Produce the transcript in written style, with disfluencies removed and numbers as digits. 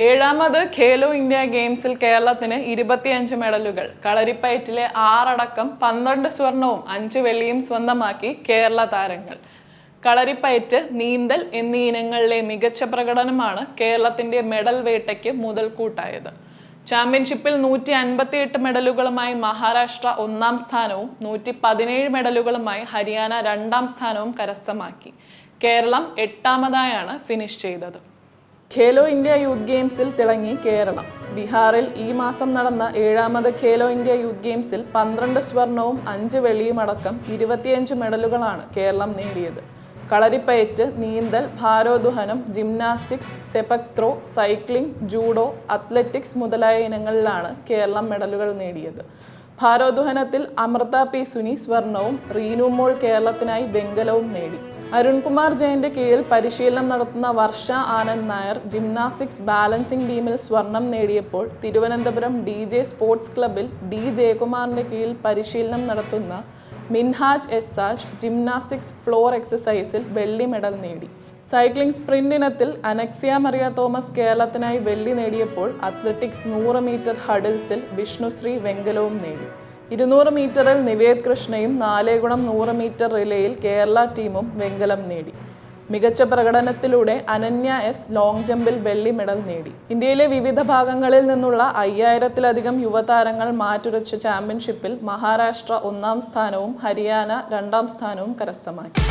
ഏഴാമത് ഖേലോ ഇന്ത്യ ഗെയിംസിൽ കേരളത്തിന് 25 മെഡലുകൾ. കളരിപ്പയറ്റിലെ 6 അടക്കം 12 സ്വർണവും 5 വെള്ളിയും സ്വന്തമാക്കി കേരള താരങ്ങൾ. കളരിപ്പയറ്റ്, നീന്തൽ എന്നീ ഇനങ്ങളിലെ മികച്ച പ്രകടനമാണ് കേരളത്തിന്റെ മെഡൽ വേട്ടയ്ക്ക് മുതൽക്കൂട്ടായത്. ചാമ്പ്യൻഷിപ്പിൽ 158 മെഡലുകളുമായി മഹാരാഷ്ട്ര 1-ാം സ്ഥാനവും 117 മെഡലുകളുമായി ഹരിയാന 2-ാം സ്ഥാനവും കരസ്ഥമാക്കി. കേരളം 8-ാമതായാണ് ഫിനിഷ് ചെയ്തത്. ഖേലോ ഇന്ത്യ യൂത്ത് ഗെയിംസിൽ തിളങ്ങി കേരളം. ബീഹാറിൽ ഈ മാസം നടന്ന 7-ാമത് ഖേലോ ഇന്ത്യ യൂത്ത് ഗെയിംസിൽ 12 സ്വർണവും 5 വെള്ളിയും അടക്കം 25 മെഡലുകളാണ് കേരളം നേടിയത്. കളരിപ്പയറ്റ്, നീന്തൽ, ഭാരോദ്വഹനം, gymnastics, sepak takraw, cycling, judo, athletics മുതലായ ഇനങ്ങളിലാണ് കേരളം മെഡലുകൾ നേടിയത്. ഭാരോദ്വഹനത്തിൽ അമൃത പി സുനി സ്വർണവും റീനു മോൾ കേരളത്തിനായി വെങ്കലവും നേടി. അരുൺകുമാർ ജയന്റെ കീഴിൽ പരിശീലനം നടത്തുന്ന വർഷ ആനന്ദ് നായർ ജിംനാസ്റ്റിക്സ് ബാലൻസിംഗ് ടീമിൽ സ്വർണം നേടിയപ്പോൾ തിരുവനന്തപുരം DJ സ്പോർട്സ് ക്ലബിൽ D ജയകുമാറിന്റെ കീഴിൽ പരിശീലനം നടത്തുന്ന മിൻഹാജ് എസാജ് ജിംനാസ്റ്റിക്സ് ഫ്ലോർ എക്സസൈസിൽ വെള്ളി മെഡൽ നേടി. സൈക്ലിംഗ് സ്പ്രിന്റ് ഇനത്തിൽ അനക്സിയ മറിയ തോമസ് കേരളത്തിനായി വെള്ളി നേടിയപ്പോൾ അത്ലറ്റിക്സ് 100 മീറ്റർ ഹഡിൽസിൽ വിഷ്ണുശ്രീ വെങ്കലവും നേടി. 200 മീറ്ററിൽ നിവേദ് കൃഷ്ണയും 4x100 മീറ്റർ റിലേയിൽ കേരള ടീമും വെങ്കലം നേടി. മികച്ച പ്രകടനത്തിലൂടെ അനന്യ S ലോങ് ജമ്പിൽ വെള്ളി മെഡൽ നേടി. ഇന്ത്യയിലെ വിവിധ ഭാഗങ്ങളിൽ നിന്നുള്ള 5000-ത്തിലധികം യുവതാരങ്ങൾ മാറ്റുരച്ച ചാമ്പ്യൻഷിപ്പിൽ മഹാരാഷ്ട്ര 1-ാം സ്ഥാനവും ഹരിയാന 2-ാം സ്ഥാനവും കരസ്ഥമാക്കി.